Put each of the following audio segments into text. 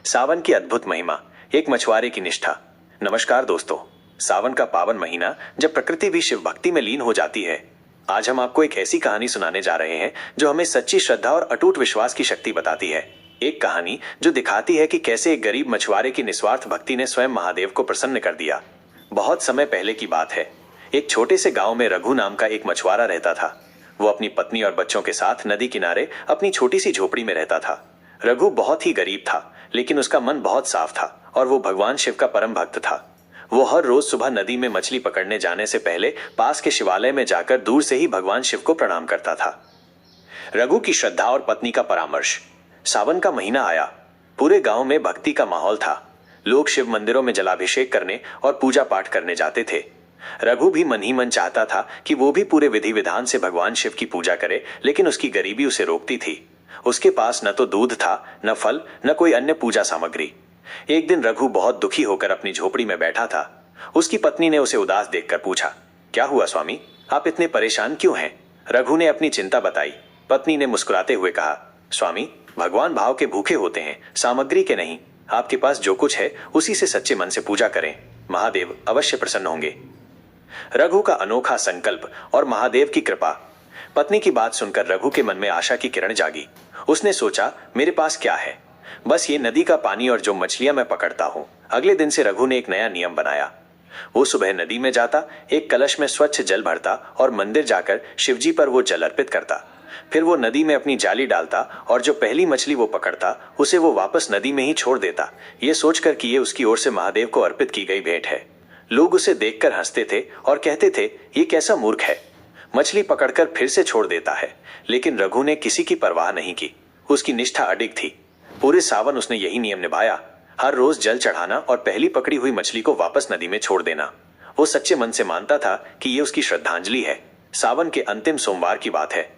सावन की अद्भुत महिमा, एक मछुआरे की निष्ठा। नमस्कार दोस्तों, सावन का पावन महीना जब प्रकृति भी शिव भक्ति में लीन हो जाती है। आज हम आपको एक ऐसी कहानी सुनाने जा रहे हैं जो हमें सच्ची श्रद्धा और अटूट विश्वास की शक्ति बताती है। एक कहानी जो दिखाती है कि कैसे एक गरीब मछुआरे की निस्वार्थ भक्ति ने स्वयं महादेव को प्रसन्न कर दिया। बहुत समय पहले की बात है। एक छोटे से गांव में रघु नाम का एक मछुआरा रहता था। वो अपनी पत्नी और बच्चों के साथ नदी किनारे अपनी छोटी सी झोपड़ी में रहता था। रघु बहुत ही गरीब था, लेकिन उसका मन बहुत साफ था और वो भगवान शिव का परम भक्त था। वो हर रोज सुबह नदी में मछली पकड़ने जाने से पहले पास के शिवालय में जाकर दूर से ही भगवान शिव को प्रणाम करता था। रघु की श्रद्धा और पत्नी का परामर्श। सावन का महीना आया। पूरे गांव में भक्ति का माहौल था। लोग शिव मंदिरों में जलाभिषेक करने और पूजा पाठ करने जाते थे। रघु भी मन ही मन चाहता था कि वो भी पूरे विधि विधान से भगवान शिव की पूजा करे, लेकिन उसकी गरीबी उसे रोकती थी। उसके पास न तो दूध था, न फल, न कोई अन्य पूजा सामग्री। एक दिन रघु बहुत दुखी होकर अपनी झोपड़ी में बैठा था। उसकी पत्नी ने उसे उदास देखकर पूछा, क्या हुआ स्वामी, आप इतने परेशान क्यों हैं? रघु ने अपनी चिंता बताई। पत्नी ने मुस्कुराते हुए कहा, स्वामी, भगवान भाव के भूखे होते हैं, सामग्री के नहीं। आपके पास जो कुछ है उसी से सच्चे मन से पूजा करें, महादेव अवश्य प्रसन्न होंगे। रघु का अनोखा संकल्प और महादेव की कृपा। पत्नी की बात सुनकर रघु के मन में आशा की किरण जागी। उसने सोचा, मेरे पास क्या है, बस ये नदी का पानी और जो मछलियां मैं पकड़ता हूं। अगले दिन से रघु ने एक नया नियम बनाया। वो सुबह नदी में जाता, एक कलश में स्वच्छ जल भरता और मंदिर जाकर शिवजी पर वो जल अर्पित करता। फिर वो नदी में अपनी जाली डालता और जो पहली मछली वो पकड़ता उसे वो वापस नदी में ही छोड़ देता, ये सोचकर कि ये उसकी ओर से महादेव को अर्पित की गई भेंट है। लोग उसे देखकर हंसते थे और कहते थे, ये कैसा मूर्ख है, मछली पकड़कर फिर से छोड़ देता है। लेकिन रघु ने किसी की परवाह नहीं की। उसकी निष्ठा अडिग थी। पूरे सावन उसने यही नियम निभाया, हर रोज जल चढ़ाना और पहली पकड़ी हुई मछली को वापस नदी में छोड़ देना। वो सच्चे मन से मानता था कि ये उसकी श्रद्धांजलि है। सावन के अंतिम सोमवार की बात है।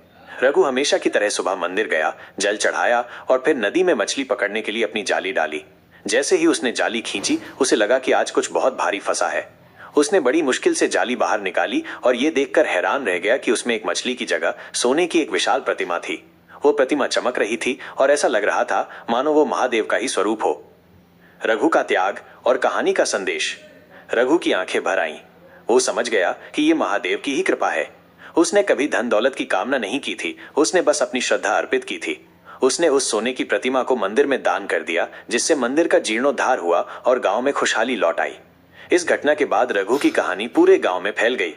रघु हमेशा की तरह सुबह मंदिर गया, जल चढ़ाया और फिर नदी में मछली पकड़ने के लिए अपनी जाली डाली। जैसे ही उसने जाली खींची, उसे लगा कि आज कुछ बहुत भारी फंसा है। उसने बड़ी मुश्किल से जाली बाहर निकाली और ये देखकर हैरान रह गया कि उसमें एक मछली की जगह सोने की एक विशाल प्रतिमा थी। वो प्रतिमा चमक रही थी और ऐसा लग रहा था मानो वो महादेव का ही स्वरूप हो। रघु का त्याग और कहानी का संदेश। रघु की आंखें भर आईं। वो समझ गया कि ये महादेव की ही कृपा है। उसने कभी धन दौलत की कामना नहीं की थी, उसने बस अपनी श्रद्धा अर्पित की थी। उसने उस सोने की प्रतिमा को मंदिर में दान कर दिया, जिससे मंदिर का जीर्णोद्धार हुआ और गांव में खुशहाली लौट आई। इस घटना के बाद रघु की कहानी पूरे गांव में फैल गई।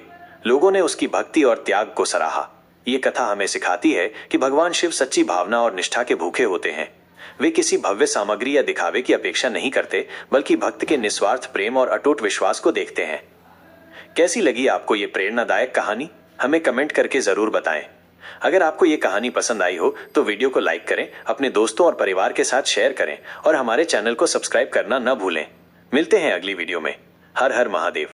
लोगों ने उसकी भक्ति और त्याग को सराहा। ये कथा हमें सिखाती है कि भगवान शिव सच्ची भावना और निष्ठा के भूखे होते हैं। वे किसी भव्य सामग्री या दिखावे की अपेक्षा नहीं करते, बल्कि भक्त के निस्वार्थ प्रेम और अटूट विश्वास को देखते हैं। कैसी लगी आपको ये प्रेरणादायक कहानी? हमें कमेंट करके जरूर बताएं। अगर आपको ये कहानी पसंद आई हो तो वीडियो को लाइक करें, अपने दोस्तों और परिवार के साथ शेयर करें और हमारे चैनल को सब्सक्राइब करना न भूलें। मिलते हैं अगली वीडियो में। हर हर महादेव।